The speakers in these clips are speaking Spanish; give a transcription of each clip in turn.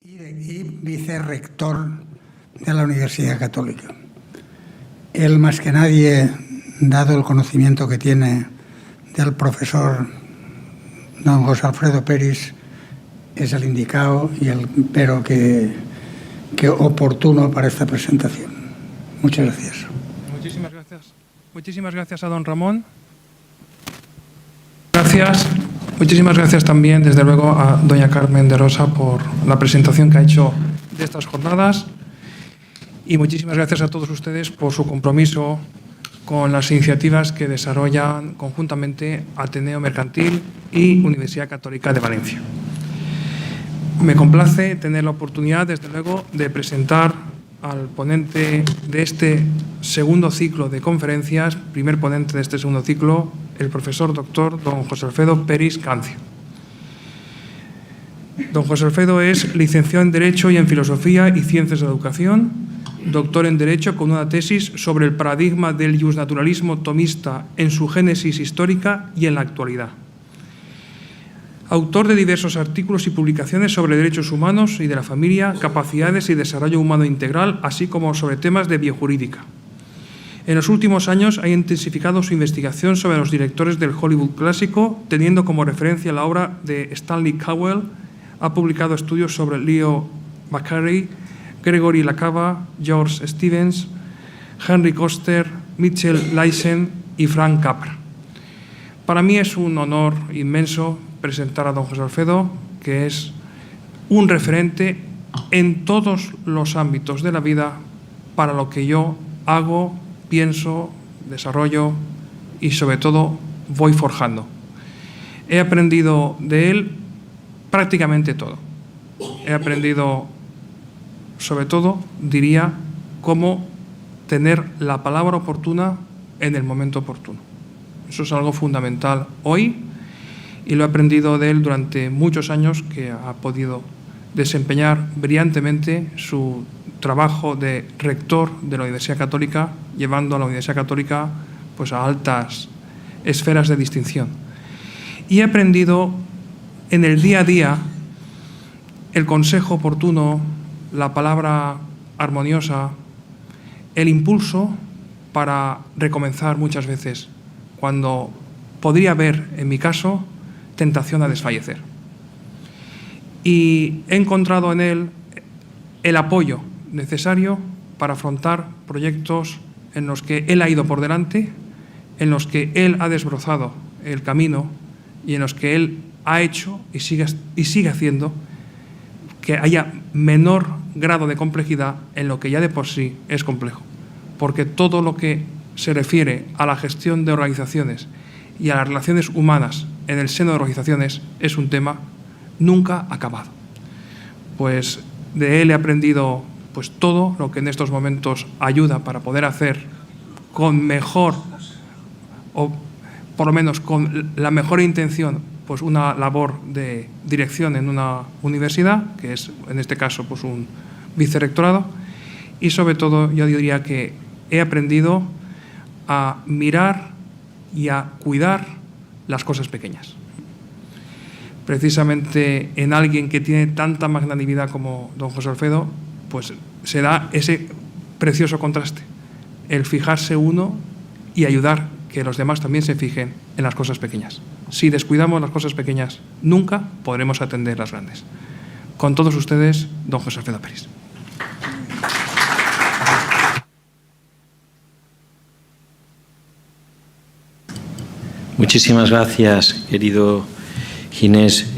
y vicerrector de la Universidad Católica. Él, más que nadie, dado el conocimiento que tiene del profesor don José Alfredo Peris, es el indicado y el pero que oportuno para esta presentación. Muchas gracias. Muchísimas gracias. Muchísimas gracias a don Ramón. Gracias. Muchísimas gracias también, desde luego, a doña Carmen de Rosa por la presentación que ha hecho de estas jornadas. Y muchísimas gracias a todos ustedes por su compromiso con las iniciativas que desarrollan conjuntamente Ateneo Mercantil y Universidad Católica de Valencia. Me complace tener la oportunidad, desde luego, de presentar al ponente de este segundo ciclo de conferencias, primer ponente de este segundo ciclo, el profesor doctor don José Alfredo Peris Cancio. Don José Alfredo es licenciado en Derecho y en Filosofía y Ciencias de la Educación, doctor en Derecho con una tesis sobre el paradigma del justnaturalismo tomista en su génesis histórica y en la actualidad. Autor de diversos artículos y publicaciones sobre derechos humanos y de la familia, capacidades y desarrollo humano integral, así como sobre temas de biojurídica. En los últimos años ha intensificado su investigación sobre los directores del Hollywood clásico, teniendo como referencia la obra de Stanley Cowell. Ha publicado estudios sobre Leo McCarey, Gregory LaCava, George Stevens, Henry Koster, Mitchell Leisen y Frank Capra. Para mí es un honor inmenso presentar a don José Alfredo, que es un referente en todos los ámbitos de la vida para lo que yo hago, pienso, desarrollo y sobre todo voy forjando. He aprendido de él prácticamente todo. He aprendido, sobre todo, diría, cómo tener la palabra oportuna en el momento oportuno. Eso es algo fundamental hoy y lo he aprendido de él durante muchos años, que ha podido desempeñar brillantemente su trabajo de rector de la Universidad Católica, llevando a la Universidad Católica pues, a altas esferas de distinción. Y he aprendido en el día a día el consejo oportuno, la palabra armoniosa, el impulso para recomenzar muchas veces, cuando podría haber, en mi caso, tentación a desfallecer. Y he encontrado en él el apoyo necesario para afrontar proyectos en los que él ha ido por delante, en los que él ha desbrozado el camino y en los que él ha hecho y sigue haciendo que haya menor grado de complejidad en lo que ya de por sí es complejo. Porque todo lo que se refiere a la gestión de organizaciones y a las relaciones humanas en el seno de organizaciones es un tema nunca acabado. Pues de él he aprendido pues todo lo que en estos momentos ayuda para poder hacer con mejor, o por lo menos con la mejor intención, pues una labor de dirección en una universidad, que es en este caso pues un vicerrectorado, y sobre todo yo diría que he aprendido a mirar y a cuidar las cosas pequeñas. Precisamente en alguien que tiene tanta magnanimidad como don José Alfredo, pues se da ese precioso contraste, el fijarse uno y ayudar que los demás también se fijen en las cosas pequeñas. Si descuidamos las cosas pequeñas, nunca podremos atender las grandes. Con todos ustedes, don José Alfredo Peris. Muchísimas gracias, querido Ginés,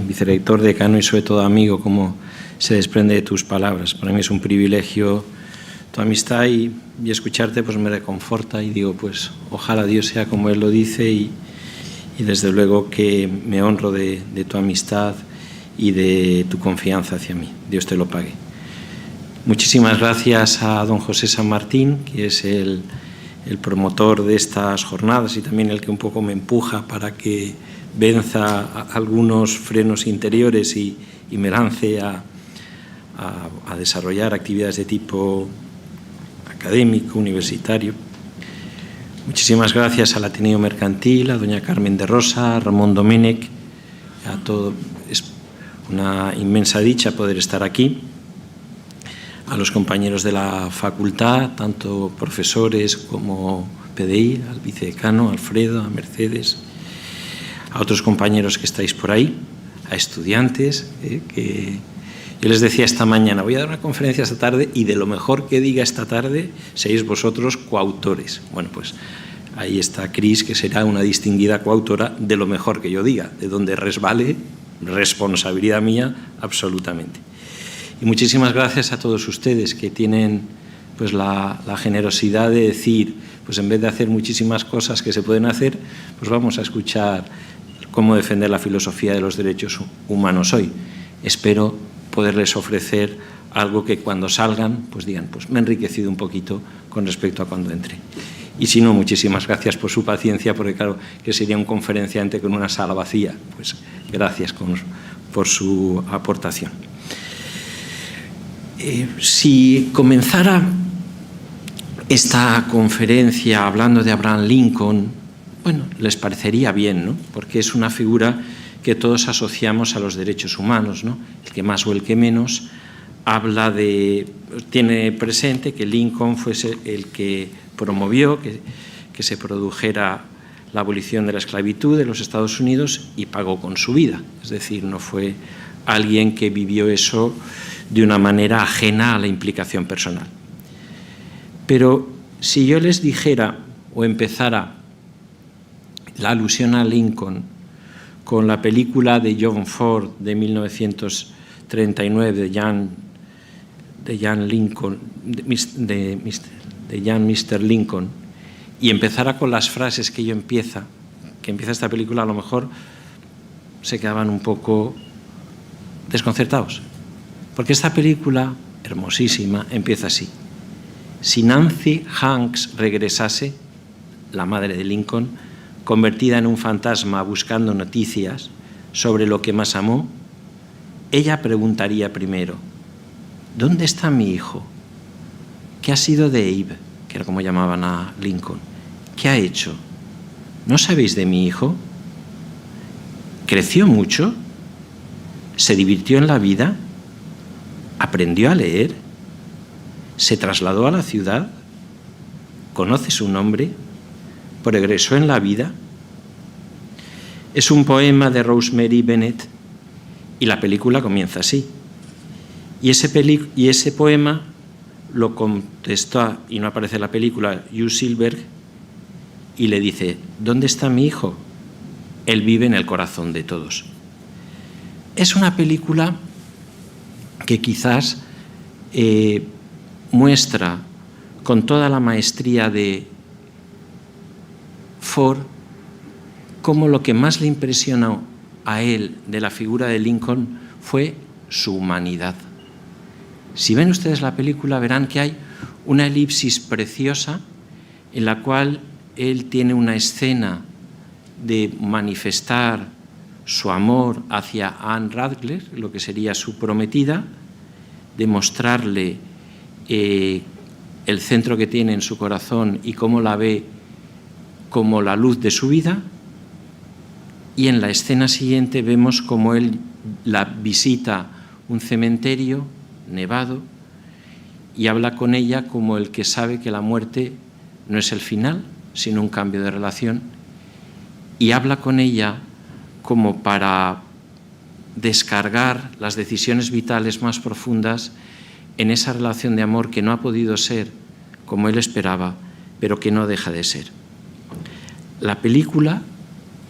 vicerrector, decano y sobre todo amigo, como se desprende de tus palabras. Para mí es un privilegio tu amistad y escucharte pues me reconforta y digo, pues ojalá Dios sea como Él lo dice y desde luego que me honro de tu amistad y de tu confianza hacia mí. Dios te lo pague. Muchísimas gracias a don José San Martín, que es el promotor de estas jornadas y también el que un poco me empuja para que venza algunos frenos interiores y me lance a desarrollar actividades de tipo académico, universitario. Muchísimas gracias al Ateneo Mercantil, a doña Carmen de Rosa, a Ramón Domènech, a todo. una inmensa dicha poder estar aquí. A los compañeros de la facultad, tanto profesores como PDI, al vicedecano, Alfredo, a Mercedes, a otros compañeros que estáis por ahí, a estudiantes, que yo les decía esta mañana, voy a dar una conferencia esta tarde y de lo mejor que diga esta tarde seáis vosotros coautores. Bueno, pues ahí está Cris, que será una distinguida coautora de lo mejor que yo diga, de donde resbale, responsabilidad mía, absolutamente. Y muchísimas gracias a todos ustedes que tienen pues la generosidad de decir, pues en vez de hacer muchísimas cosas que se pueden hacer, pues vamos a escuchar cómo defender la filosofía de los derechos humanos hoy. Espero poderles ofrecer algo que cuando salgan, pues digan, pues me he enriquecido un poquito con respecto a cuando entré. Y si no, muchísimas gracias por su paciencia, porque claro, que sería un conferenciante con una sala vacía. Pues gracias por su aportación. Si comenzara esta conferencia hablando de Abraham Lincoln, bueno, les parecería bien, ¿no? Porque es una figura que todos asociamos a los derechos humanos, ¿no? El que más o el que menos tiene presente que Lincoln fuese el que promovió que se produjera la abolición de la esclavitud de los Estados Unidos y pagó con su vida. Es decir, no fue alguien que vivió eso de una manera ajena a la implicación personal. Pero si yo les dijera o empezara la alusión a Lincoln con la película de John Ford de 1939 de Jan Mr. Lincoln y empezara con las frases que empieza esta película, a lo mejor se quedaban un poco desconcertados. Porque esta película, hermosísima, empieza así. Si Nancy Hanks regresase, la madre de Lincoln, convertida en un fantasma buscando noticias sobre lo que más amó, ella preguntaría primero, ¿dónde está mi hijo? ¿Qué ha sido de Abe? Que era como llamaban a Lincoln. ¿Qué ha hecho? ¿No sabéis de mi hijo? ¿Creció mucho? ¿Se divirtió en la vida? ¿Aprendió a leer? ¿Se trasladó a la ciudad? ¿Conoce su nombre? ¿Progresó en la vida? Es un poema de Rosemary Bennett y la película comienza así. Y ese poema lo contestó, y no aparece en la película, Hugh Silver, y le dice, ¿dónde está mi hijo? Él vive en el corazón de todos. Es una película que quizás muestra con toda la maestría de Ford cómo lo que más le impresionó a él de la figura de Lincoln fue su humanidad. Si ven ustedes la película verán que hay una elipsis preciosa en la cual él tiene una escena de manifestar su amor hacia Anne Radcliffe, lo que sería su prometida, de mostrarle el centro que tiene en su corazón y cómo la ve como la luz de su vida. Y en la escena siguiente vemos cómo él la visita un cementerio nevado y habla con ella como el que sabe que la muerte no es el final, sino un cambio de relación, y habla con ella como para descargar las decisiones vitales más profundas en esa relación de amor que no ha podido ser como él esperaba, pero que no deja de ser. La película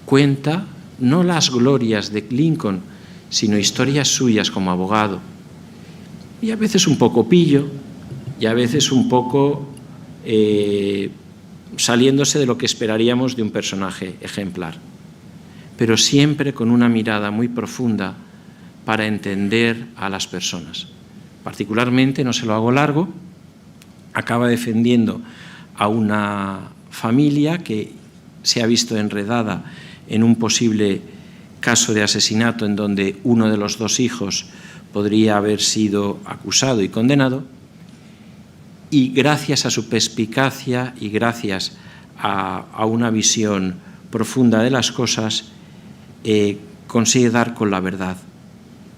cuenta no las glorias de Lincoln, sino historias suyas como abogado, y a veces un poco pillo, y a veces un poco saliéndose de lo que esperaríamos de un personaje ejemplar, pero siempre con una mirada muy profunda para entender a las personas. Particularmente, no se lo hago largo, acaba defendiendo a una familia que se ha visto enredada en un posible caso de asesinato en donde uno de los dos hijos podría haber sido acusado y condenado, y gracias a su perspicacia y gracias a una visión profunda de las cosas, consigue dar con la verdad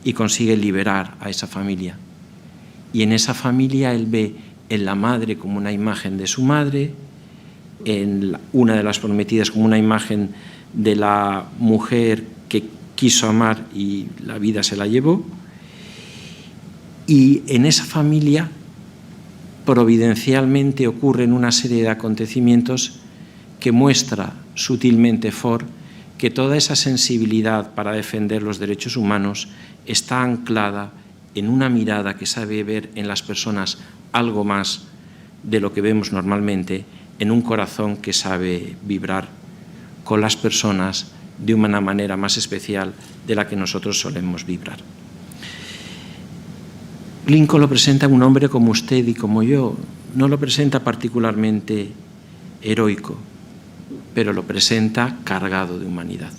y consigue liberar a esa familia. Y en esa familia él ve en la madre como una imagen de su madre, en una de las prometidas como una imagen de la mujer que quiso amar y la vida se la llevó. Y en esa familia providencialmente ocurren una serie de acontecimientos que muestra sutilmente Ford que toda esa sensibilidad para defender los derechos humanos está anclada en una mirada que sabe ver en las personas algo más de lo que vemos normalmente, en un corazón que sabe vibrar con las personas de una manera más especial de la que nosotros solemos vibrar. Lincoln lo presenta un hombre como usted y como yo, no lo presenta particularmente heroico, pero lo presenta cargado de humanidad.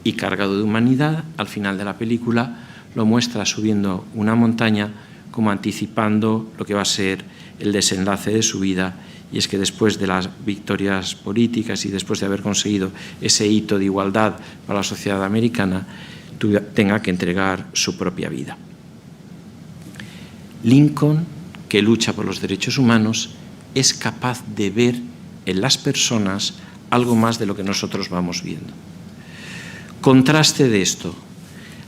Y cargado de humanidad, al final de la película, lo muestra subiendo una montaña como anticipando lo que va a ser el desenlace de su vida, y es que después de las victorias políticas y después de haber conseguido ese hito de igualdad para la sociedad americana, tenga que entregar su propia vida. Lincoln, que lucha por los derechos humanos, es capaz de ver en las personas algo más de lo que nosotros vamos viendo. Contraste de esto,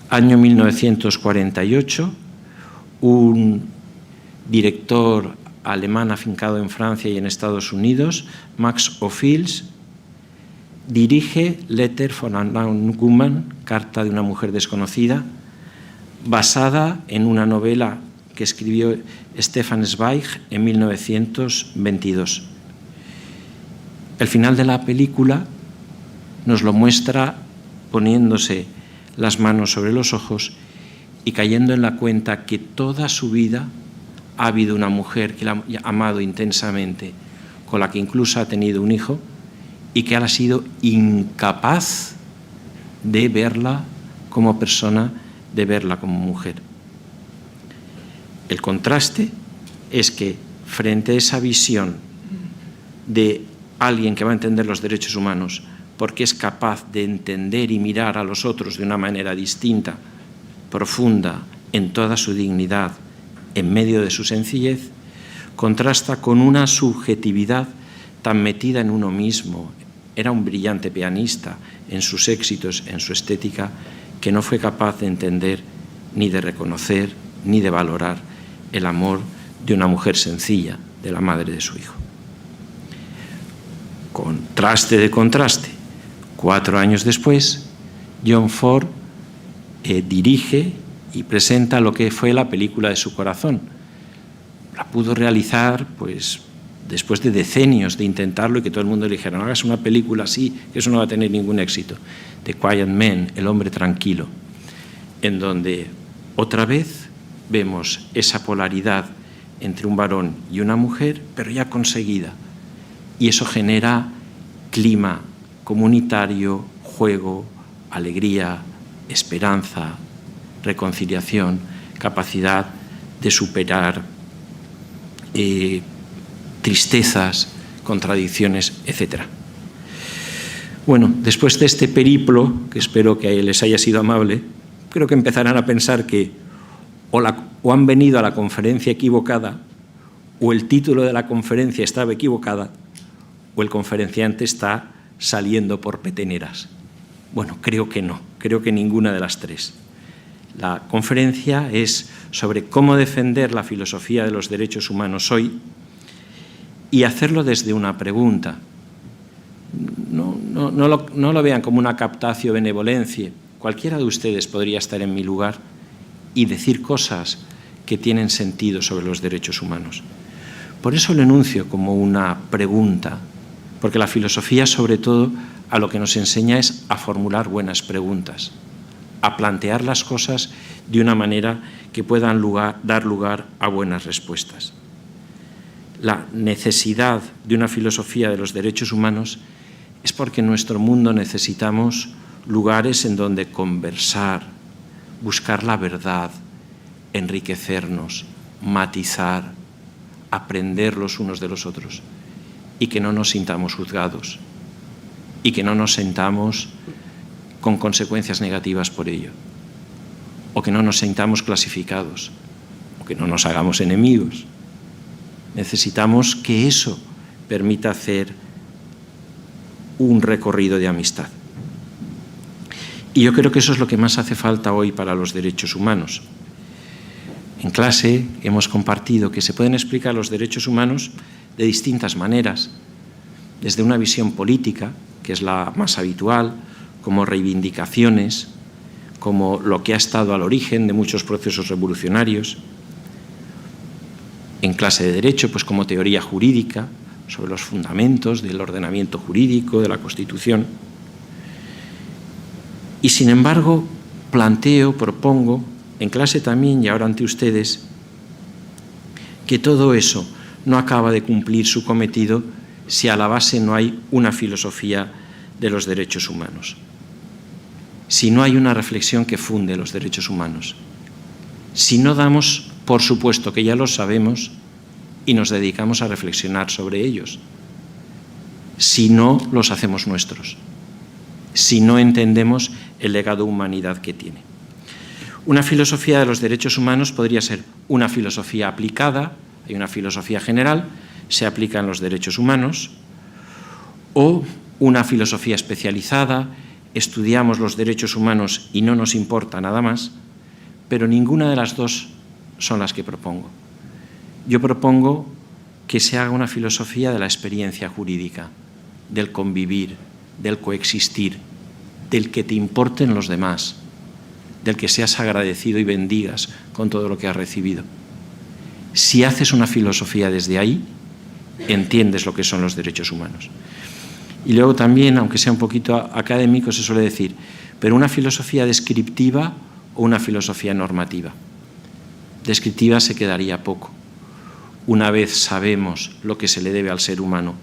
año 1948, un director alemán afincado en Francia y en Estados Unidos, Max Ophüls, dirige Letter from an Unknown Woman, Carta de una mujer desconocida, basada en una novela que escribió Stefan Zweig en 1922. El final de la película nos lo muestra poniéndose las manos sobre los ojos y cayendo en la cuenta que toda su vida ha habido una mujer que la ha amado intensamente, con la que incluso ha tenido un hijo, y que ha sido incapaz de verla como persona, de verla como mujer. El contraste es que frente a esa visión de alguien que va a entender los derechos humanos porque es capaz de entender y mirar a los otros de una manera distinta, profunda, en toda su dignidad, en medio de su sencillez, contrasta con una subjetividad tan metida en uno mismo. Era un brillante pianista en sus éxitos, en su estética, que no fue capaz de entender, ni de reconocer, ni de valorar el amor de una mujer sencilla, de la madre de su hijo. Contraste de contraste. 4 años después, John Ford dirige y presenta lo que fue la película de su corazón. La pudo realizar, pues, después de decenios de intentarlo y que todo el mundo le dijera, no hagas una película así, que eso no va a tener ningún éxito. The Quiet Man, El hombre tranquilo, en donde otra vez vemos esa polaridad entre un varón y una mujer, pero ya conseguida. Y eso genera clima comunitario, juego, alegría, esperanza, reconciliación, capacidad de superar tristezas, contradicciones, etc. Bueno, después de este periplo, que espero que les haya sido amable, creo que empezarán a pensar que o han venido a la conferencia equivocada, o el título de la conferencia estaba equivocada, o el conferenciante está saliendo por peteneras. Bueno, creo que no, creo que ninguna de las tres. La conferencia es sobre cómo defender la filosofía de los derechos humanos hoy y hacerlo desde una pregunta. No lo vean como una captatio benevolencie. Cualquiera de ustedes podría estar en mi lugar y decir cosas que tienen sentido sobre los derechos humanos. Por eso lo enuncio como una pregunta, porque la filosofía, sobre todo, a lo que nos enseña es a formular buenas preguntas, a plantear las cosas de una manera que puedan dar lugar a buenas respuestas. La necesidad de una filosofía de los derechos humanos es porque en nuestro mundo necesitamos lugares en donde conversar, buscar la verdad, enriquecernos, matizar, aprender los unos de los otros y que no nos sintamos juzgados y que no nos sintamos con consecuencias negativas por ello. o que no nos sintamos clasificados, o que no nos hagamos enemigos. Necesitamos que eso permita hacer un recorrido de amistad. Y yo creo que eso es lo que más hace falta hoy para los derechos humanos. En clase hemos compartido que se pueden explicar los derechos humanos de distintas maneras, desde una visión política, que es la más habitual, como reivindicaciones, como lo que ha estado al origen de muchos procesos revolucionarios. En clase de Derecho, pues como teoría jurídica, sobre los fundamentos del ordenamiento jurídico, de la Constitución. Y sin embargo, propongo, en clase también y ahora ante ustedes, que todo eso no acaba de cumplir su cometido si a la base no hay una filosofía de los derechos humanos, si no hay una reflexión que funde los derechos humanos, si no damos por supuesto que ya lo sabemos y nos dedicamos a reflexionar sobre ellos, si no los hacemos nuestros, si no entendemos el legado de humanidad que tiene. Una filosofía de los derechos humanos podría ser una filosofía aplicada, hay una filosofía general, se aplica en los derechos humanos, o una filosofía especializada, estudiamos los derechos humanos y no nos importa nada más, pero ninguna de las dos son las que propongo. Yo propongo que se haga una filosofía de la experiencia jurídica, del convivir, del coexistir, del que te importen los demás, del que seas agradecido y bendigas con todo lo que has recibido. Si haces una filosofía desde ahí, entiendes lo que son los derechos humanos. Y luego también, aunque sea un poquito académico, se suele decir, pero una filosofía descriptiva o una filosofía normativa. Descriptiva se quedaría poco. Una vez sabemos lo que se le debe al ser humano,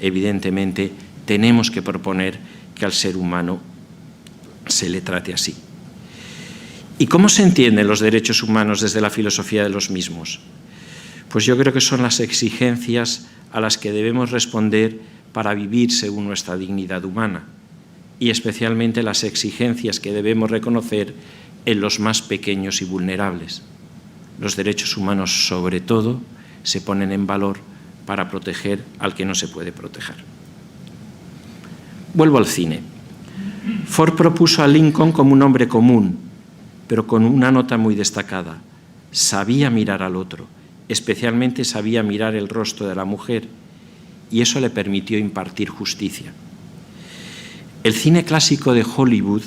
evidentemente tenemos que proponer que al ser humano se le trate así. ¿Y cómo se entienden los derechos humanos desde la filosofía de los mismos? Pues yo creo que son las exigencias a las que debemos responder para vivir según nuestra dignidad humana, y especialmente las exigencias que debemos reconocer en los más pequeños y vulnerables. Los derechos humanos, sobre todo, se ponen en valor para proteger al que no se puede proteger. Vuelvo al cine. Ford propuso a Lincoln como un hombre común, pero con una nota muy destacada. Sabía mirar al otro, especialmente sabía mirar el rostro de la mujer, y eso le permitió impartir justicia. El cine clásico de Hollywood,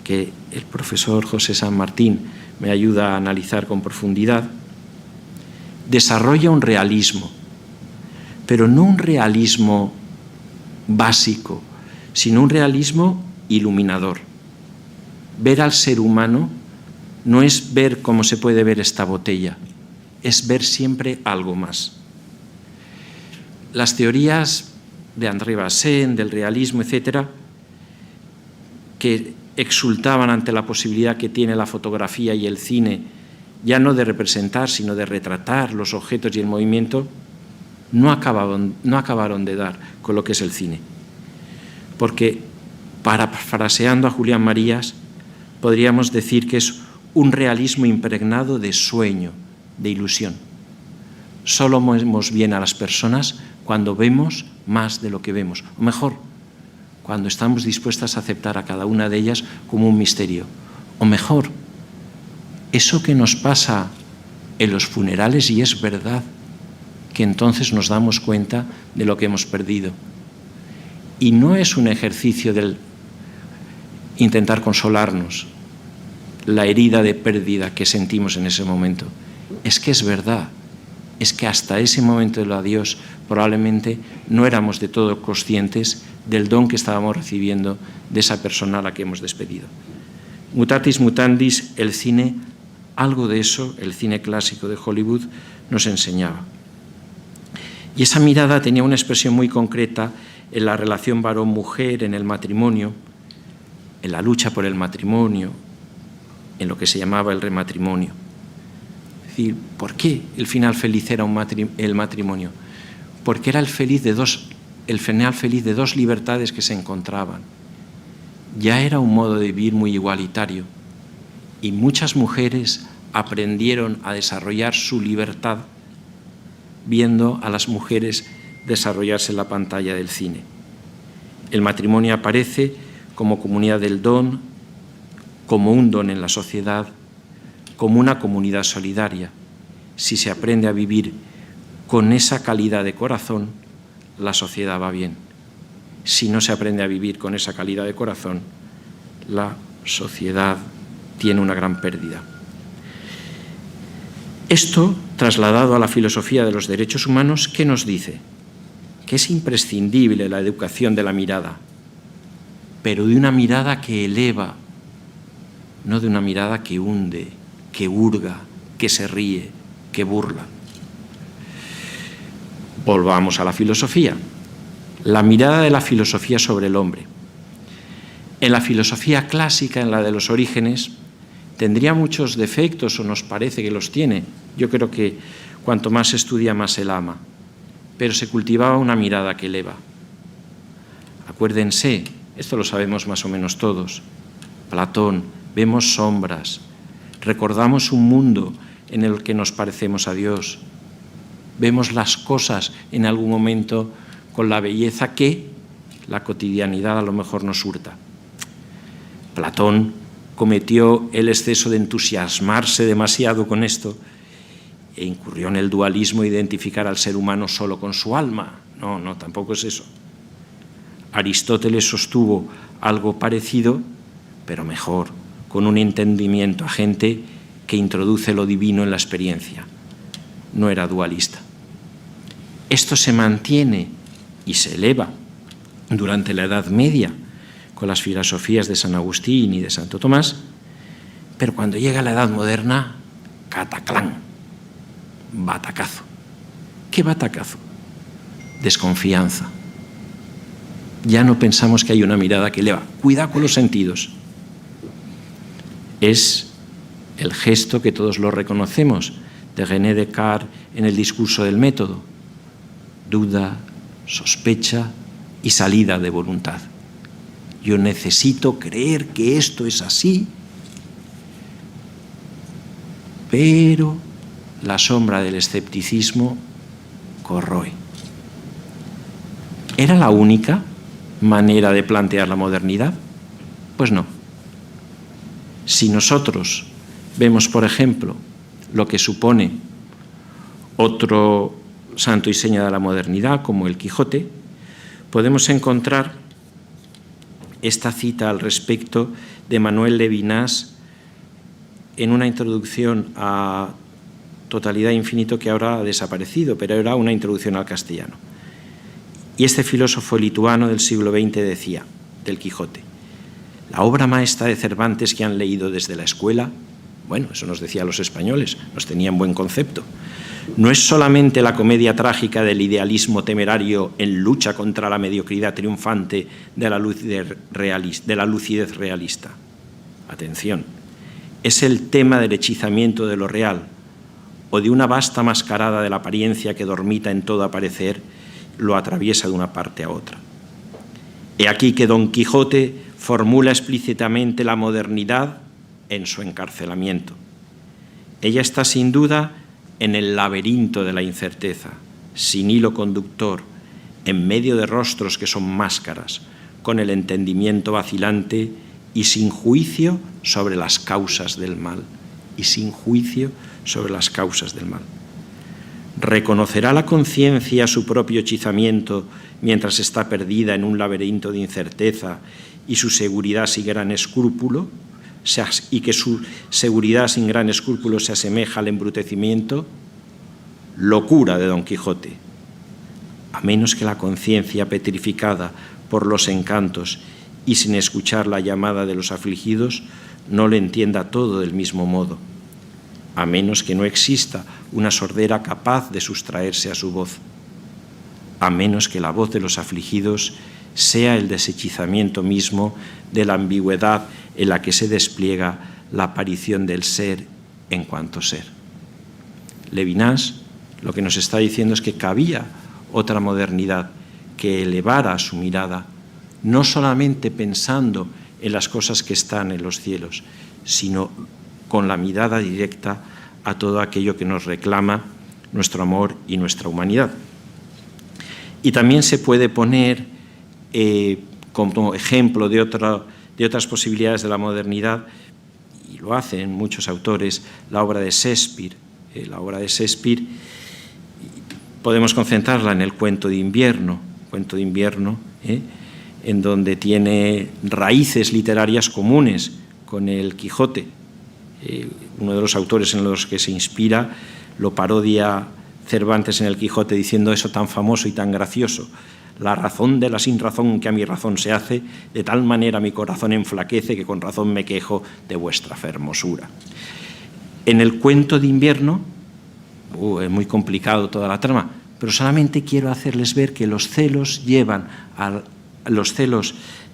que el profesor José San Martín me ayuda a analizar con profundidad, desarrolla un realismo, pero no un realismo básico, sino un realismo iluminador. Ver al ser humano no es ver cómo se puede ver esta botella, es ver siempre algo más. Las teorías de André Bazin, del realismo, etcétera, que exultaban ante la posibilidad que tiene la fotografía y el cine, ya no de representar, sino de retratar los objetos y el movimiento, no acabaron de dar con lo que es el cine. Porque, parafraseando a Julián Marías, podríamos decir que es un realismo impregnado de sueño, de ilusión. Solo vemos bien a las personas cuando vemos más de lo que vemos, o mejor, cuando estamos dispuestas a aceptar a cada una de ellas como un misterio, o mejor, eso que nos pasa en los funerales y es verdad, que entonces nos damos cuenta de lo que hemos perdido. Y no es un ejercicio del intentar consolarnos la herida de pérdida que sentimos en ese momento. Es que es verdad, es que hasta ese momento del adiós probablemente no éramos de todo conscientes del don que estábamos recibiendo de esa persona a la que hemos despedido. Mutatis mutandis, el cine, algo de eso, el cine clásico de Hollywood, nos enseñaba. Y esa mirada tenía una expresión muy concreta en la relación varón-mujer, en el matrimonio, en la lucha por el matrimonio, en lo que se llamaba el rematrimonio. Es decir, ¿por qué el final feliz era el matrimonio? Porque era el final feliz de dos libertades que se encontraban. Ya era un modo de vivir muy igualitario. y muchas mujeres aprendieron a desarrollar su libertad viendo a las mujeres desarrollarse en la pantalla del cine. El matrimonio aparece como comunidad del don, como un don en la sociedad, como una comunidad solidaria. Si se aprende a vivir con esa calidad de corazón, la sociedad va bien. Si no se aprende a vivir con esa calidad de corazón, la sociedad tiene una gran pérdida. Esto, trasladado a la filosofía de los derechos humanos, ¿qué nos dice? Que es imprescindible la educación de la mirada, pero de una mirada que eleva, no de una mirada que hunde, que hurga, que se ríe, que burla. Volvamos a la filosofía. La mirada de la filosofía sobre el hombre. En la filosofía clásica, en la de los orígenes, tendría muchos defectos, o nos parece que los tiene. Yo creo que cuanto más se estudia, más se la ama. Pero se cultivaba una mirada que eleva. Acuérdense, esto lo sabemos más o menos todos. Platón, vemos sombras, recordamos un mundo en el que nos parecemos a Dios. Vemos las cosas en algún momento con la belleza que la cotidianidad a lo mejor nos hurta. Platón cometió el exceso de entusiasmarse demasiado con esto e incurrió en el dualismo de identificar al ser humano solo con su alma. No, tampoco es eso. Aristóteles sostuvo algo parecido, pero mejor, con un entendimiento agente que introduce lo divino en la experiencia. No era dualista. Esto se mantiene y se eleva durante la Edad Media con las filosofías de San Agustín y de Santo Tomás, pero cuando llega la Edad Moderna, cataclán, batacazo. ¿Qué batacazo? Desconfianza. Ya no pensamos que hay una mirada que eleva. Cuidado con los sentidos. Es el gesto que todos lo reconocemos de René Descartes en el discurso del método. Duda, sospecha y salida de voluntad. Yo necesito creer que esto es así, pero la sombra del escepticismo corroe. ¿Era la única manera de plantear la modernidad? Pues no. Si nosotros vemos, por ejemplo, lo que supone otro santo y seña de la modernidad, como el Quijote, podemos encontrar esta cita al respecto de Manuel Levinas en una introducción a Totalidad e Infinito que ahora ha desaparecido, pero era una introducción al castellano. Y este filósofo lituano del siglo XX decía, del Quijote, la obra maestra de Cervantes que han leído desde la escuela, bueno, eso nos decía los españoles, nos tenían buen concepto, no es solamente la comedia trágica del idealismo temerario en lucha contra la mediocridad triunfante de la lucidez realista. Atención, es el tema del hechizamiento de lo real o de una vasta mascarada de la apariencia que dormita en todo aparecer, lo atraviesa de una parte a otra. He aquí que Don Quijote formula explícitamente la modernidad en su encarcelamiento. Ella está sin duda en el laberinto de la incerteza, sin hilo conductor, en medio de rostros que son máscaras, con el entendimiento vacilante y sin juicio sobre las causas del mal. Y sin juicio sobre las causas del mal. ¿Reconocerá la conciencia su propio hechizamiento mientras está perdida en un laberinto de incerteza y su seguridad sin gran escrúpulo? Y que su seguridad sin gran escrúpulo se asemeja al embrutecimiento? Locura de Don Quijote. A menos que la conciencia petrificada por los encantos y sin escuchar la llamada de los afligidos no le entienda todo del mismo modo. A menos que no exista una sordera capaz de sustraerse a su voz. A menos que la voz de los afligidos sea el deshechizamiento mismo de la ambigüedad en la que se despliega la aparición del ser en cuanto ser. Levinas lo que nos está diciendo es que cabía otra modernidad que elevara su mirada, no solamente pensando en las cosas que están en los cielos, sino con la mirada directa a todo aquello que nos reclama nuestro amor y nuestra humanidad. Y también se puede poner como ejemplo de otras posibilidades de la modernidad, y lo hacen muchos autores, la obra de Shakespeare. La obra de Shakespeare podemos concentrarla en el Cuento de Invierno, en donde tiene raíces literarias comunes con el Quijote. Uno de los autores en los que se inspira lo parodia Cervantes en el Quijote diciendo eso tan famoso y tan gracioso: la razón de la sinrazón que a mi razón se hace, de tal manera mi corazón enflaquece que con razón me quejo de vuestra fermosura. En el Cuento de Invierno, es muy complicado toda la trama, pero solamente quiero hacerles ver que los celos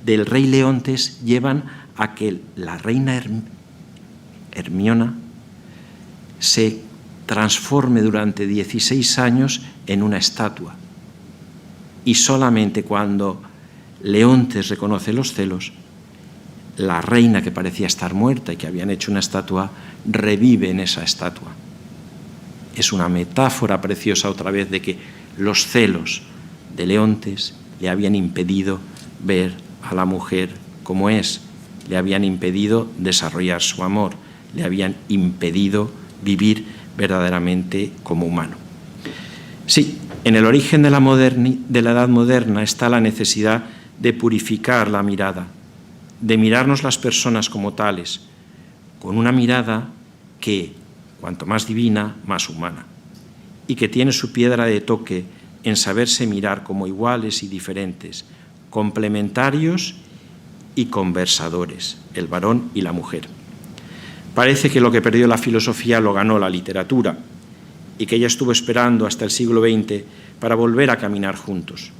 del rey Leontes llevan a que la reina Hermiona se transforme durante 16 años en una estatua. Y solamente cuando Leontes reconoce los celos, la reina, que parecía estar muerta y que habían hecho una estatua, revive en esa estatua. Es una metáfora preciosa otra vez de que los celos de Leontes le habían impedido ver a la mujer como es, le habían impedido desarrollar su amor, le habían impedido vivir verdaderamente como humano. Sí, en el origen de la edad moderna está la necesidad de purificar la mirada, de mirarnos las personas como tales, con una mirada que, cuanto más divina, más humana, y que tiene su piedra de toque en saberse mirar como iguales y diferentes, complementarios y conversadores, el varón y la mujer. Parece que lo que perdió la filosofía lo ganó la literatura, y que ella estuvo esperando hasta el siglo XX para volver a caminar juntos.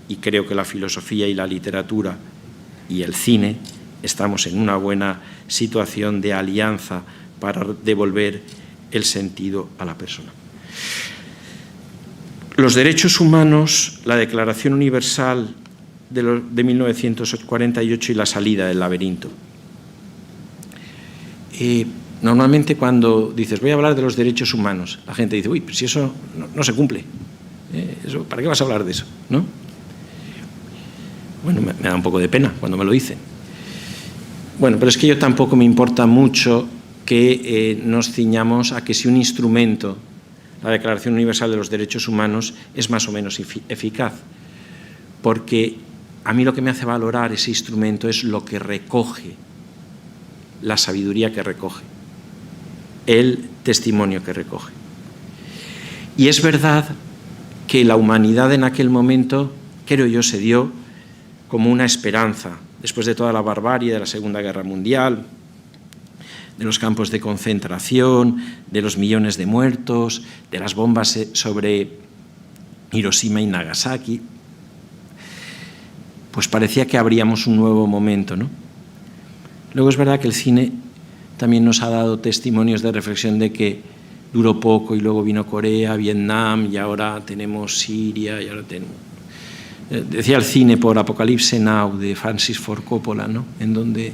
Y creo que la filosofía y la literatura y el cine estamos en una buena situación de alianza para devolver el sentido a la persona. Los derechos humanos, la Declaración Universal de 1948 y la salida del laberinto. Normalmente cuando dices voy a hablar de los derechos humanos, la gente dice, uy, pero si eso no se cumple, ¿para qué vas a hablar de eso? ¿No? Bueno, me da un poco de pena cuando me lo dicen. Bueno, pero es que yo tampoco me importa mucho que nos ciñamos a que si un instrumento, la Declaración Universal de los Derechos Humanos, es más o menos eficaz, porque a mí lo que me hace valorar ese instrumento es lo que recoge, la sabiduría que recoge, el testimonio que recoge. Y es verdad que la humanidad en aquel momento, creo yo, se dio como una esperanza, después de toda la barbarie de la Segunda Guerra Mundial, de los campos de concentración, de los millones de muertos, de las bombas sobre Hiroshima y Nagasaki. Pues parecía que abríamos un nuevo momento, ¿no? Luego es verdad que el cine también nos ha dado testimonios de reflexión de que duró poco y luego vino Corea, Vietnam y ahora tenemos Siria y ahora tenemos... Decía el cine por Apocalypse Now de Francis Ford Coppola, ¿no? En donde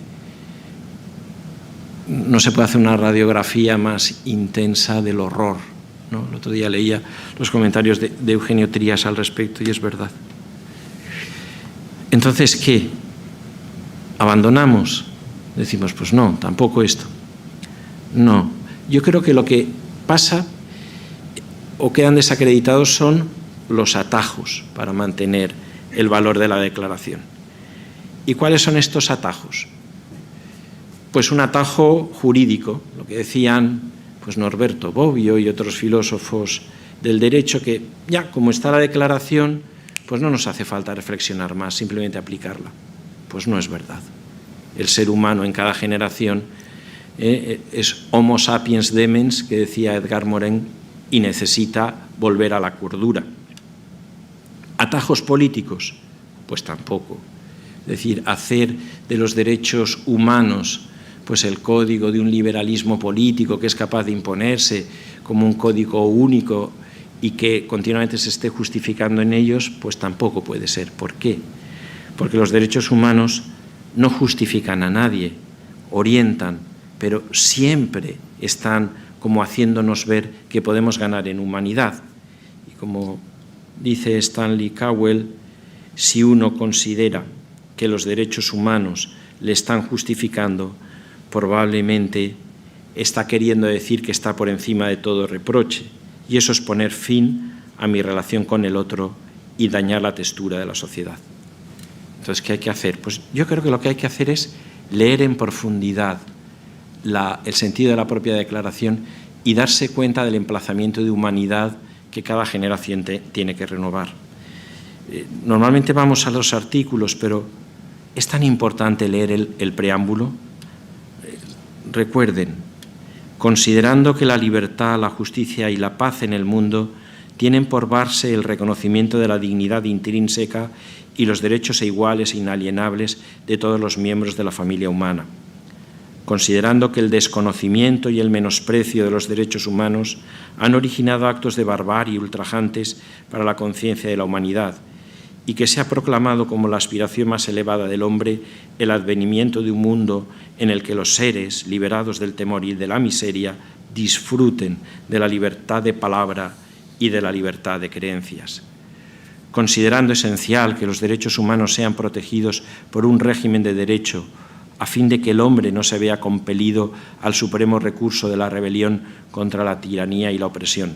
no se puede hacer una radiografía más intensa del horror, ¿no? El otro día leía los comentarios de Eugenio Trías al respecto y es verdad. Entonces, ¿qué? ¿Abandonamos? Decimos, pues no, tampoco esto. No, yo creo que lo que pasa o quedan desacreditados son los atajos para mantener el valor de la declaración. ¿Y cuáles son estos atajos? Pues un atajo jurídico, lo que decían pues Norberto Bobbio y otros filósofos del derecho, que ya como está la declaración, pues no nos hace falta reflexionar más, simplemente aplicarla. Pues no es verdad. El ser humano en cada generación es Homo sapiens demens, que decía Edgar Morin, y necesita volver a la cordura. ¿Atajos políticos? Pues tampoco. Es decir, hacer de los derechos humanos pues el código de un liberalismo político que es capaz de imponerse como un código único y que continuamente se esté justificando en ellos, pues tampoco puede ser. ¿Por qué? Porque los derechos humanos no justifican a nadie, orientan, pero siempre están como haciéndonos ver que podemos ganar en humanidad. Y como dice Stanley Cowell, si uno considera que los derechos humanos le están justificando, probablemente está queriendo decir que está por encima de todo reproche, y eso es poner fin a mi relación con el otro y dañar la textura de la sociedad. Entonces, ¿qué hay que hacer? Pues yo creo que lo que hay que hacer es leer en profundidad el sentido de la propia declaración y darse cuenta del emplazamiento de humanidad que cada generación tiene que renovar. Normalmente vamos a los artículos, pero es tan importante leer el preámbulo. Recuerden, considerando que la libertad, la justicia y la paz en el mundo tienen por base el reconocimiento de la dignidad intrínseca y los derechos iguales e inalienables de todos los miembros de la familia humana. Considerando que el desconocimiento y el menosprecio de los derechos humanos han originado actos de barbarie ultrajantes para la conciencia de la humanidad y que se ha proclamado como la aspiración más elevada del hombre el advenimiento de un mundo en el que los seres, liberados del temor y de la miseria, disfruten de la libertad de palabra y de la libertad de creencias. Considerando esencial que los derechos humanos sean protegidos por un régimen de derecho a fin de que el hombre no se vea compelido al supremo recurso de la rebelión contra la tiranía y la opresión.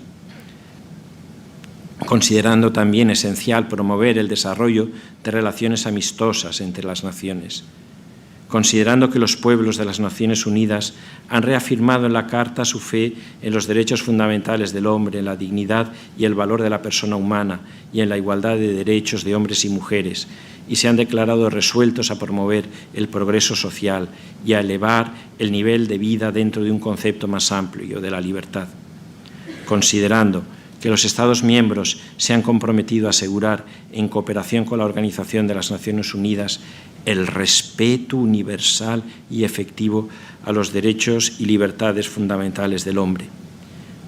Considerando también esencial promover el desarrollo de relaciones amistosas entre las naciones. Considerando que los pueblos de las Naciones Unidas han reafirmado en la Carta su fe en los derechos fundamentales del hombre, en la dignidad y el valor de la persona humana y en la igualdad de derechos de hombres y mujeres, y se han declarado resueltos a promover el progreso social y a elevar el nivel de vida dentro de un concepto más amplio de la libertad. Considerando que los Estados miembros se han comprometido a asegurar, en cooperación con la Organización de las Naciones Unidas, el respeto universal y efectivo a los derechos y libertades fundamentales del hombre.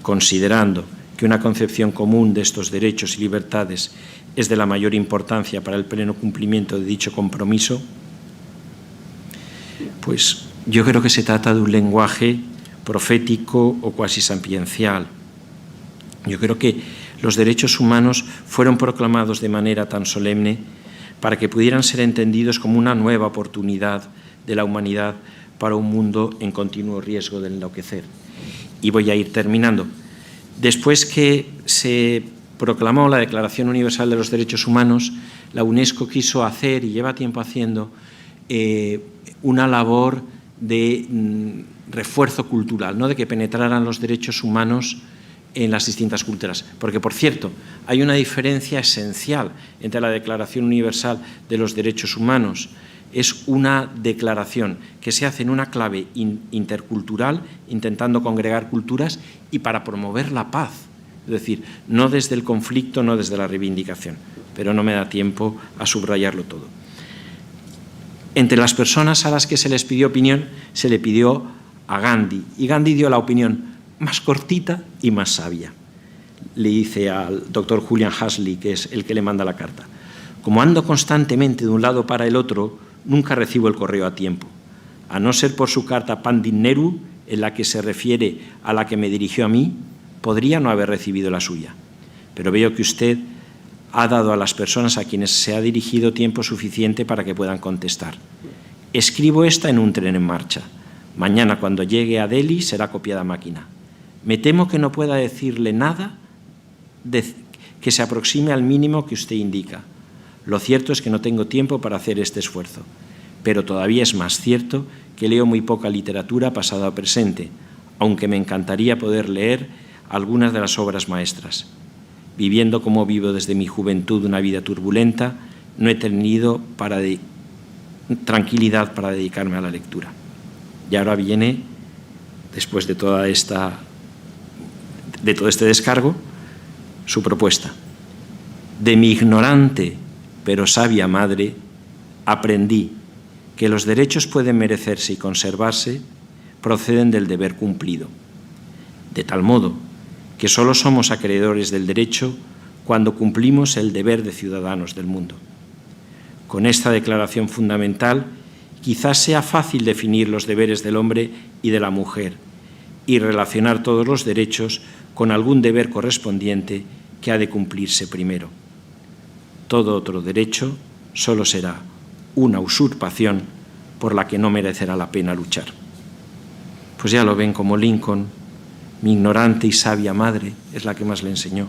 Considerando que una concepción común de estos derechos y libertades es de la mayor importancia para el pleno cumplimiento de dicho compromiso, pues yo creo que se trata de un lenguaje profético o cuasi sapiencial. Yo creo que los derechos humanos fueron proclamados de manera tan solemne para que pudieran ser entendidos como una nueva oportunidad de la humanidad para un mundo en continuo riesgo de enloquecer. Y voy a ir terminando. Después que se proclamó la Declaración Universal de los Derechos Humanos, la UNESCO quiso hacer, y lleva tiempo haciendo, una labor de refuerzo cultural, ¿no? De que penetraran los derechos humanos en las distintas culturas. Porque, por cierto, hay una diferencia esencial entre la Declaración Universal de los Derechos Humanos. Es una declaración que se hace en una clave intercultural, intentando congregar culturas y para promover la paz. Es decir, no desde el conflicto, no desde la reivindicación. Pero no me da tiempo a subrayarlo todo. Entre las personas a las que se les pidió opinión, se le pidió a Gandhi. Y Gandhi dio la opinión más cortita y más sabia. Le dice al doctor Julian Huxley, que es el que le manda la carta: como ando constantemente de un lado para el otro, nunca recibo el correo a tiempo, a no ser por su carta Pandit Nehru, en la que se refiere a la que me dirigió a mí, podría no haber recibido la suya. Pero veo que usted ha dado a las personas a quienes se ha dirigido tiempo suficiente para que puedan contestar. Escribo esta en un tren en marcha. Mañana, cuando llegue a Delhi, será copiada a máquina. Me temo que no pueda decirle nada que se aproxime al mínimo que usted indica. Lo cierto es que no tengo tiempo para hacer este esfuerzo, pero todavía es más cierto que leo muy poca literatura pasada o presente, aunque me encantaría poder leer algunas de las obras maestras. Viviendo como vivo desde mi juventud una vida turbulenta, no he tenido tranquilidad para dedicarme a la lectura. Y ahora viene, después de todo este descargo, su propuesta. De mi ignorante pero sabia madre aprendí que los derechos pueden merecerse y conservarse, proceden del deber cumplido. De tal modo que solo somos acreedores del derecho cuando cumplimos el deber de ciudadanos del mundo. Con esta declaración fundamental, quizás sea fácil definir los deberes del hombre y de la mujer, y relacionar todos los derechos con algún deber correspondiente que ha de cumplirse primero. Todo otro derecho solo será una usurpación por la que no merecerá la pena luchar. Pues ya lo ven, como Lincoln, mi ignorante y sabia madre es la que más le enseñó.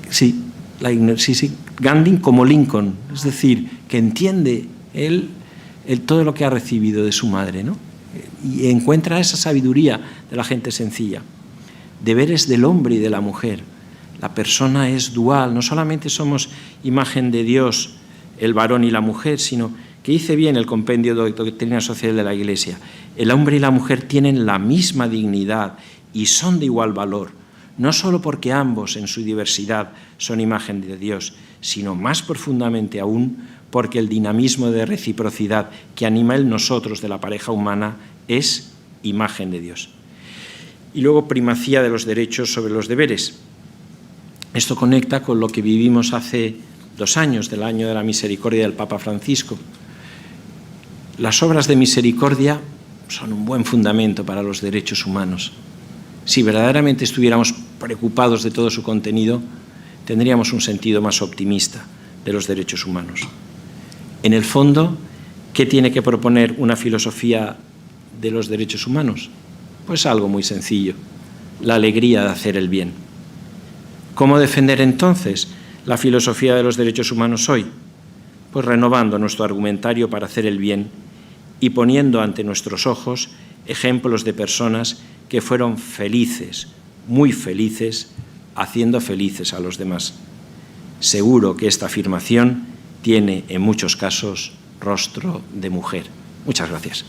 Sí, Gandhi como Lincoln, es decir, que entiende él todo lo que ha recibido de su madre, ¿no? Y encuentra esa sabiduría de la gente sencilla. Deberes del hombre y de la mujer. La persona es dual, no solamente somos imagen de Dios, el varón y la mujer, sino que dice bien el compendio de Doctrina Social de la Iglesia. El hombre y la mujer tienen la misma dignidad y son de igual valor, no solo porque ambos en su diversidad son imagen de Dios, sino más profundamente aún porque el dinamismo de reciprocidad que anima el nosotros de la pareja humana es imagen de Dios. Y luego, primacía de los derechos sobre los deberes. Esto conecta con lo que vivimos hace 2 años, del año de la misericordia del Papa Francisco. Las obras de misericordia son un buen fundamento para los derechos humanos. Si verdaderamente estuviéramos preocupados de todo su contenido, tendríamos un sentido más optimista de los derechos humanos. En el fondo, ¿qué tiene que proponer una filosofía de los derechos humanos? Pues algo muy sencillo, la alegría de hacer el bien. ¿Cómo defender entonces la filosofía de los derechos humanos hoy? Pues renovando nuestro argumentario para hacer el bien y poniendo ante nuestros ojos ejemplos de personas que fueron felices, muy felices, haciendo felices a los demás. Seguro que esta afirmación tiene en muchos casos rostro de mujer. Muchas gracias.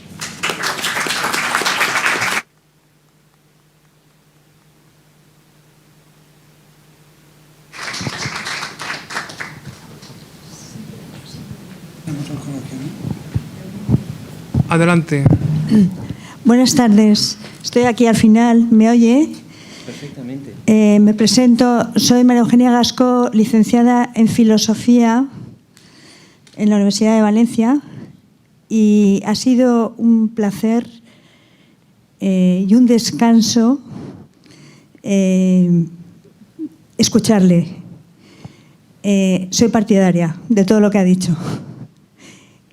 Adelante. Buenas tardes. Estoy aquí al final. ¿Me oye? Perfectamente. Me presento. Soy María Eugenia Gasco, licenciada en Filosofía en la Universidad de Valencia, y ha sido un placer y un descanso escucharle. Soy partidaria de todo lo que ha dicho.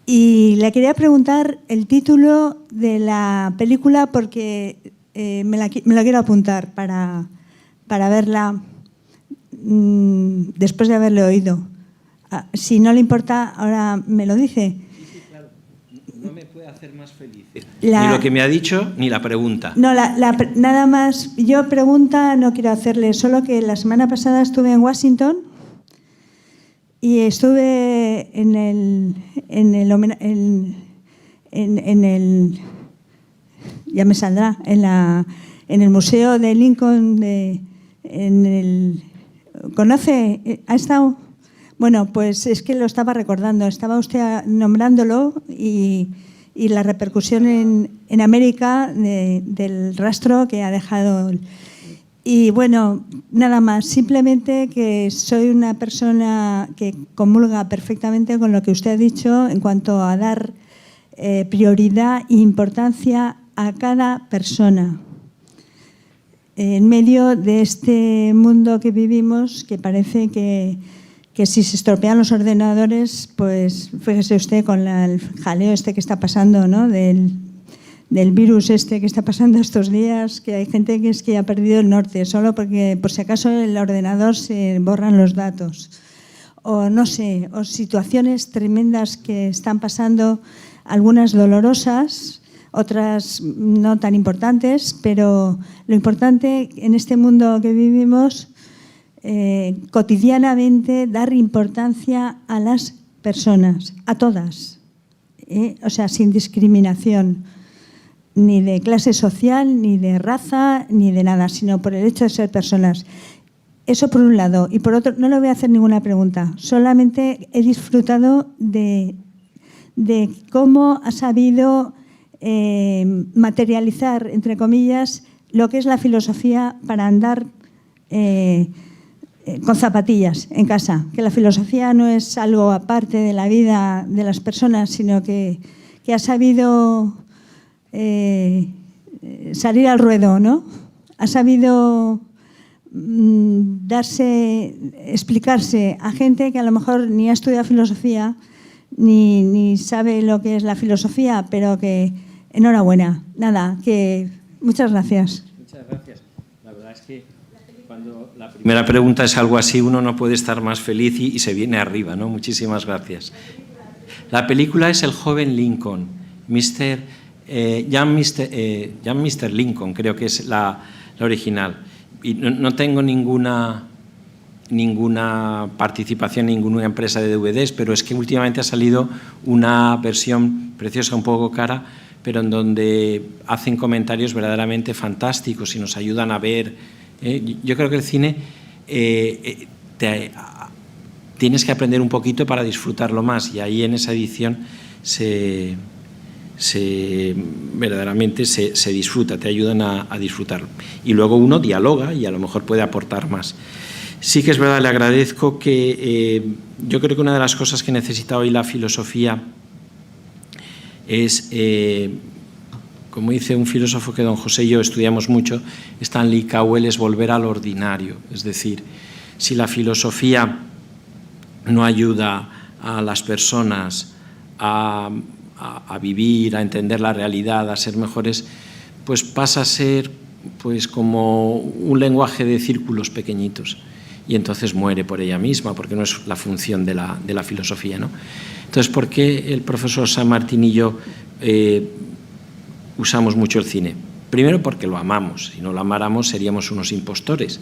Y le quería preguntar el título de la película porque me la quiero apuntar para verla después de haberle oído. Si no le importa, ahora me lo dice. Sí, claro. No me puede hacer más feliz. Ni lo que me ha dicho, ni la pregunta. No, nada más. Yo pregunta no quiero hacerle, solo que la semana pasada estuve en Washington y estuve en el ya me saldrá, en el Museo de Lincoln, ¿conoce? ¿Ha estado? Bueno, pues es que lo estaba recordando, estaba usted nombrándolo y la repercusión en América del rastro que ha dejado. Y bueno, nada más, simplemente que soy una persona que comulga perfectamente con lo que usted ha dicho en cuanto a dar prioridad e importancia a cada persona. En medio de este mundo que vivimos, que parece que si se estropean los ordenadores, pues fíjese usted con el jaleo este que está pasando, ¿no? Del virus este que está pasando estos días, que hay gente que es que ha perdido el norte, solo porque por si acaso el ordenador se borran los datos. O no sé, o situaciones tremendas que están pasando, algunas dolorosas, otras no tan importantes, pero lo importante en este mundo que vivimos, cotidianamente dar importancia a las personas, a todas, o sea, sin discriminación, ni de clase social, ni de raza, ni de nada, sino por el hecho de ser personas. Eso por un lado. Y por otro, no le voy a hacer ninguna pregunta, solamente he disfrutado de cómo ha sabido materializar, entre comillas, lo que es la filosofía para andar con zapatillas en casa, que la filosofía no es algo aparte de la vida de las personas, sino que ha sabido salir al ruedo, ¿no? Ha sabido explicarse a gente que a lo mejor ni ha estudiado filosofía ni sabe lo que es la filosofía, pero que enhorabuena. Nada, que muchas gracias. Muchas gracias. La verdad es que cuando la primera pregunta es algo así, uno no puede estar más feliz y se viene arriba, ¿no? Muchísimas gracias. La película es El joven Lincoln, Young Mr. Lincoln, creo que es la original. Y no tengo ninguna participación en ninguna empresa de DVDs, pero es que últimamente ha salido una versión preciosa, un poco cara, pero en donde hacen comentarios verdaderamente fantásticos y nos ayudan a ver. Yo creo que el cine tienes que aprender un poquito para disfrutarlo más, y ahí en esa edición verdaderamente se disfruta, te ayudan a disfrutarlo. Y luego uno dialoga y a lo mejor puede aportar más. Sí que es verdad, le agradezco que yo creo que una de las cosas que necesita hoy la filosofía es, como dice un filósofo que don José y yo estudiamos mucho, Stanley Cowell, es volver al ordinario. Es decir, si la filosofía no ayuda a las personas a vivir, a entender la realidad, a ser mejores, pues pasa a ser pues como un lenguaje de círculos pequeñitos, y entonces muere por ella misma, porque no es la función de la filosofía, ¿no? Entonces, ¿por qué el profesor San Martín y yo usamos mucho el cine? Primero, porque lo amamos. Si no lo amáramos, seríamos unos impostores.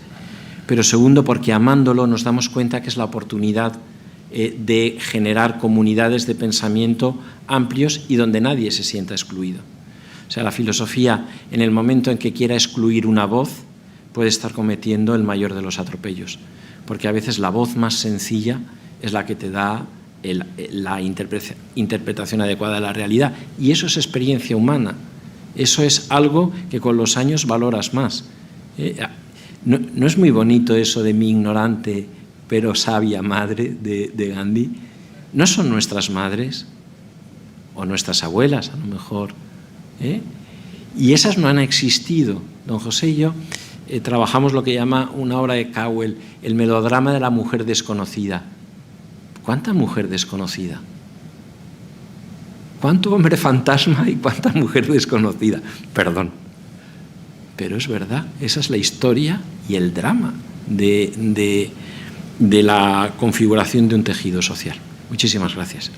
Pero segundo, porque amándolo nos damos cuenta que es la oportunidad de generar comunidades de pensamiento amplios y donde nadie se sienta excluido. O sea, la filosofía, en el momento en que quiera excluir una voz, puede estar cometiendo el mayor de los atropellos, porque a veces la voz más sencilla es la que te da la interpretación adecuada de la realidad, y eso es experiencia humana, eso es algo que con los años valoras más. ¿No es muy bonito eso de mi ignorante pero sabia madre de Gandhi? ¿No son nuestras madres o nuestras abuelas, a lo mejor? Y esas no han existido. Don José y yo trabajamos lo que llama una obra de Cowell, el melodrama de la mujer desconocida. ¿Cuánta mujer desconocida? ¿Cuánto hombre fantasma y cuánta mujer desconocida? Perdón. Pero es verdad, esa es la historia y el drama de la configuración de un tejido social. Muchísimas gracias.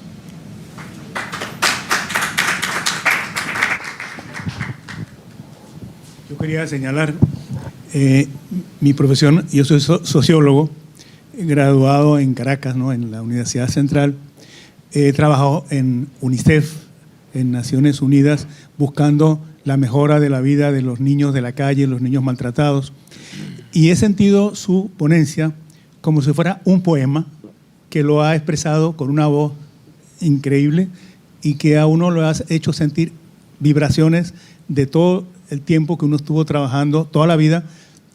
Yo quería señalar mi profesión. Yo soy sociólogo, graduado en Caracas, ¿no?, en la Universidad Central. He trabajado en UNICEF, en Naciones Unidas, buscando la mejora de la vida de los niños de la calle, los niños maltratados. Y he sentido su ponencia como si fuera un poema que lo ha expresado con una voz increíble y que a uno lo ha hecho sentir vibraciones de todo el tiempo que uno estuvo trabajando, toda la vida,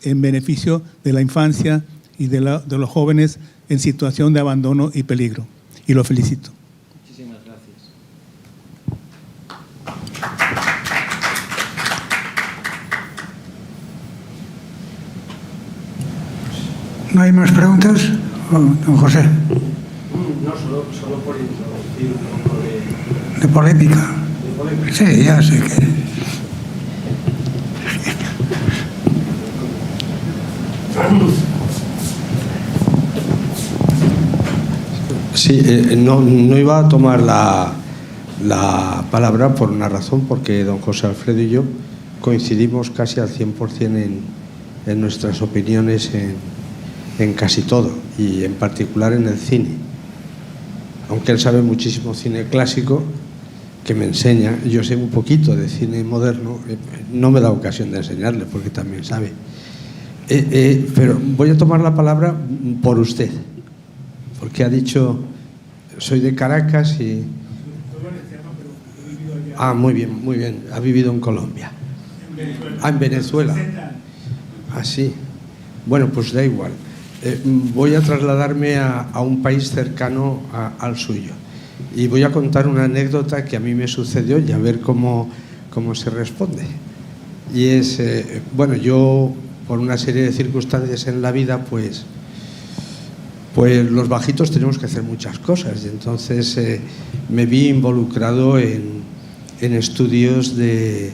en beneficio de la infancia y de los jóvenes en situación de abandono y peligro. Y lo felicito. Muchísimas gracias. ¿No hay más preguntas? Don José. No, solo por introducir un poco ¿De polémica? Sí, ya sé que... Sí, no iba a tomar la palabra por una razón, porque don José Alfredo y yo coincidimos casi al 100% en nuestras opiniones en casi todo, y en particular en el cine. Aunque él sabe muchísimo cine clásico, que me enseña, yo sé un poquito de cine moderno, no me da ocasión de enseñarle porque también sabe. Pero voy a tomar la palabra por usted, porque ha dicho, soy de Caracas y... Ah, muy bien, ha vivido en Colombia. En Venezuela. Ah, sí. Bueno, pues da igual. Voy a trasladarme a un país cercano al suyo. Y voy a contar una anécdota que a mí me sucedió y a ver cómo cómo se responde. Y es, bueno, yo por una serie de circunstancias en la vida, pues los bajitos tenemos que hacer muchas cosas. Y entonces me vi involucrado en estudios de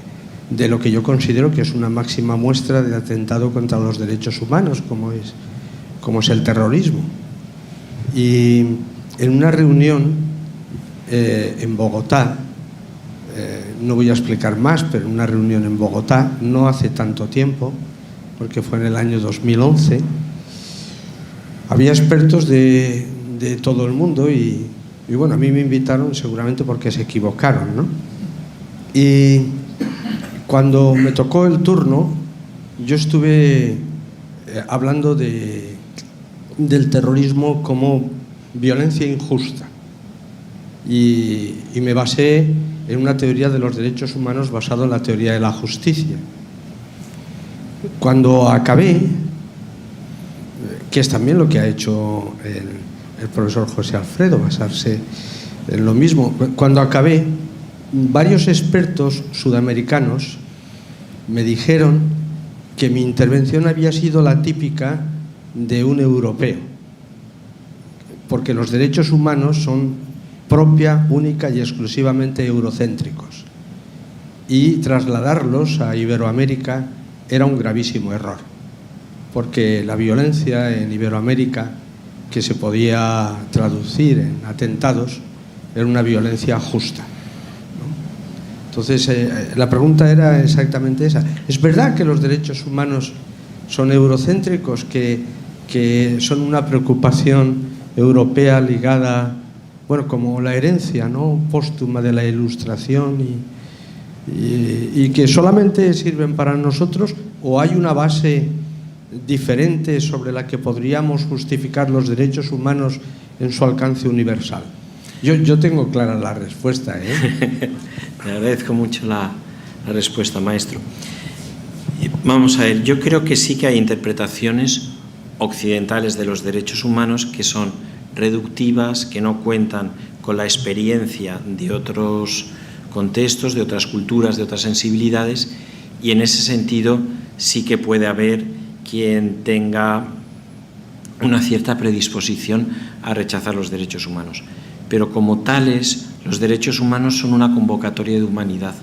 lo que yo considero que es una máxima muestra de atentado contra los derechos humanos, como es el terrorismo. Y en una reunión en Bogotá, no voy a explicar más, pero en una reunión en Bogotá, no hace tanto tiempo, porque fue en el año 2011, había expertos de todo el mundo y bueno, a mí me invitaron seguramente porque se equivocaron, ¿no? Y cuando me tocó el turno, yo estuve hablando del terrorismo como violencia injusta y me basé en una teoría de los derechos humanos basado en la teoría de la justicia. Cuando acabé, que es también lo que ha hecho el profesor José Alfredo, basarse en lo mismo, cuando acabé, varios expertos sudamericanos me dijeron que mi intervención había sido la típica de un europeo, porque los derechos humanos son propia, única y exclusivamente eurocéntricos. Y trasladarlos a Iberoamérica era un gravísimo error, porque la violencia en Iberoamérica, que se podía traducir en atentados, era una violencia justa, ¿no? Entonces, la pregunta era exactamente esa. ¿Es verdad que los derechos humanos son eurocéntricos, que son una preocupación europea ligada, bueno, como la herencia, ¿no?, póstuma de la Ilustración y que solamente sirven para nosotros, o hay una base diferente sobre la que podríamos justificar los derechos humanos en su alcance universal? Yo tengo clara la respuesta, ¿eh? Te agradezco mucho la respuesta, maestro. Vamos a ver, yo creo que sí que hay interpretaciones occidentales de los derechos humanos que son reductivas, que no cuentan con la experiencia de otros contextos, de otras culturas, de otras sensibilidades, y en ese sentido sí que puede haber quien tenga una cierta predisposición a rechazar los derechos humanos. Pero como tales, los derechos humanos son una convocatoria de humanidad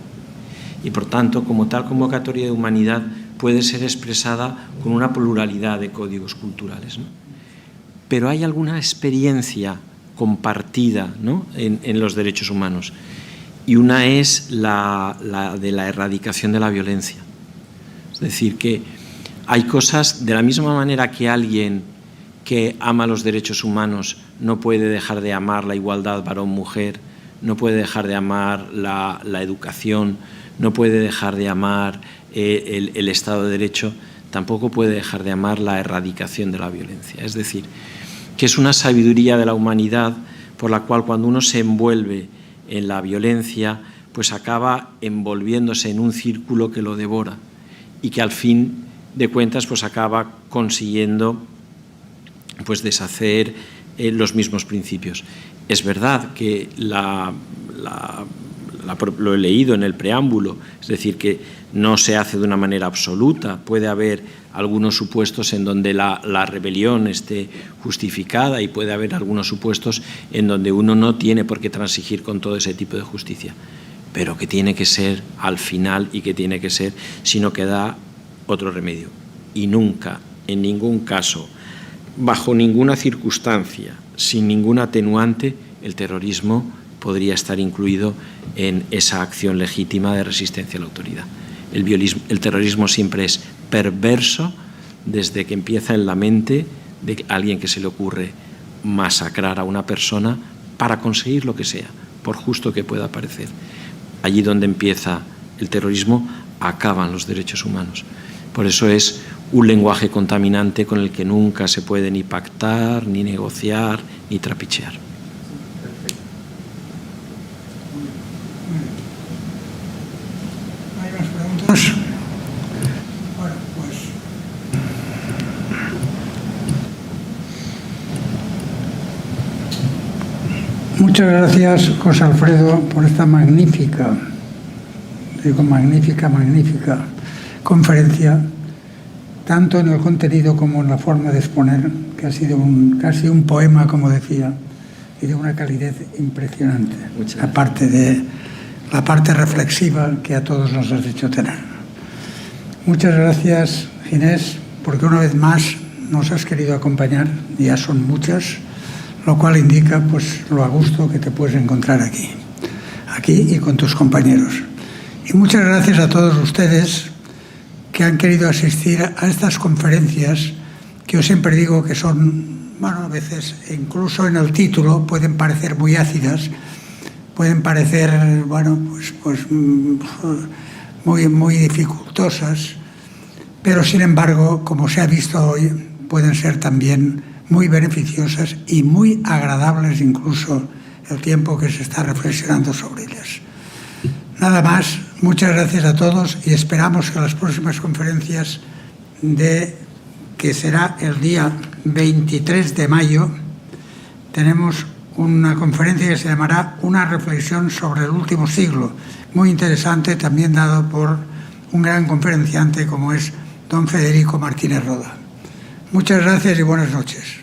y, por tanto, como tal convocatoria de humanidad puede ser expresada con una pluralidad de códigos culturales, ¿no? Pero hay alguna experiencia compartida, ¿no?, en los derechos humanos, y una es la de la erradicación de la violencia. Es decir, que hay cosas, de la misma manera que alguien que ama los derechos humanos no puede dejar de amar la igualdad varón-mujer, no puede dejar de amar la educación, no puede dejar de amar el Estado de Derecho, tampoco puede dejar de amar la erradicación de la violencia. Es decir, que es una sabiduría de la humanidad por la cual cuando uno se envuelve en la violencia, pues acaba envolviéndose en un círculo que lo devora y que al fin de cuentas pues acaba consiguiendo pues deshacer los mismos principios. Es verdad que lo he leído en el preámbulo, es decir, que no se hace de una manera absoluta, puede haber algunos supuestos en donde la rebelión esté justificada y puede haber algunos supuestos en donde uno no tiene por qué transigir con todo ese tipo de justicia, pero que tiene que ser al final y que tiene que ser, sino que da otro remedio. Y nunca, en ningún caso, bajo ninguna circunstancia, sin ningún atenuante, el terrorismo podría estar incluido en esa acción legítima de resistencia a la autoridad. El terrorismo siempre es perverso desde que empieza en la mente de alguien que se le ocurre masacrar a una persona para conseguir lo que sea, por justo que pueda parecer. Allí donde empieza el terrorismo, acaban los derechos humanos. Por eso es un lenguaje contaminante con el que nunca se puede ni pactar, ni negociar, ni trapichear. ¿Hay más preguntas? Bueno, pues muchas gracias, José Alfredo, por esta magnífica digo magnífica conferencia, tanto en el contenido como en la forma de exponer, que ha sido casi un poema, como decía, y de una calidez impresionante, aparte de la parte reflexiva que a todos nos has hecho tener. Muchas gracias, Ginés, porque una vez más nos has querido acompañar, ya son muchas, lo cual indica pues lo a gusto que te puedes encontrar aquí y con tus compañeros. Y muchas gracias a todos ustedes que han querido asistir a estas conferencias, que yo siempre digo que son, bueno, a veces incluso en el título pueden parecer muy ácidas, pueden parecer, bueno, pues muy dificultosas, pero sin embargo, como se ha visto hoy, pueden ser también muy beneficiosas y muy agradables incluso el tiempo que se está reflexionando sobre ellas. Nada más, muchas gracias a todos y esperamos que las próximas conferencias que será el día 23 de mayo, tenemos una conferencia que se llamará Una reflexión sobre el último siglo, muy interesante, también dado por un gran conferenciante como es don Federico Martínez Roda. Muchas gracias y buenas noches.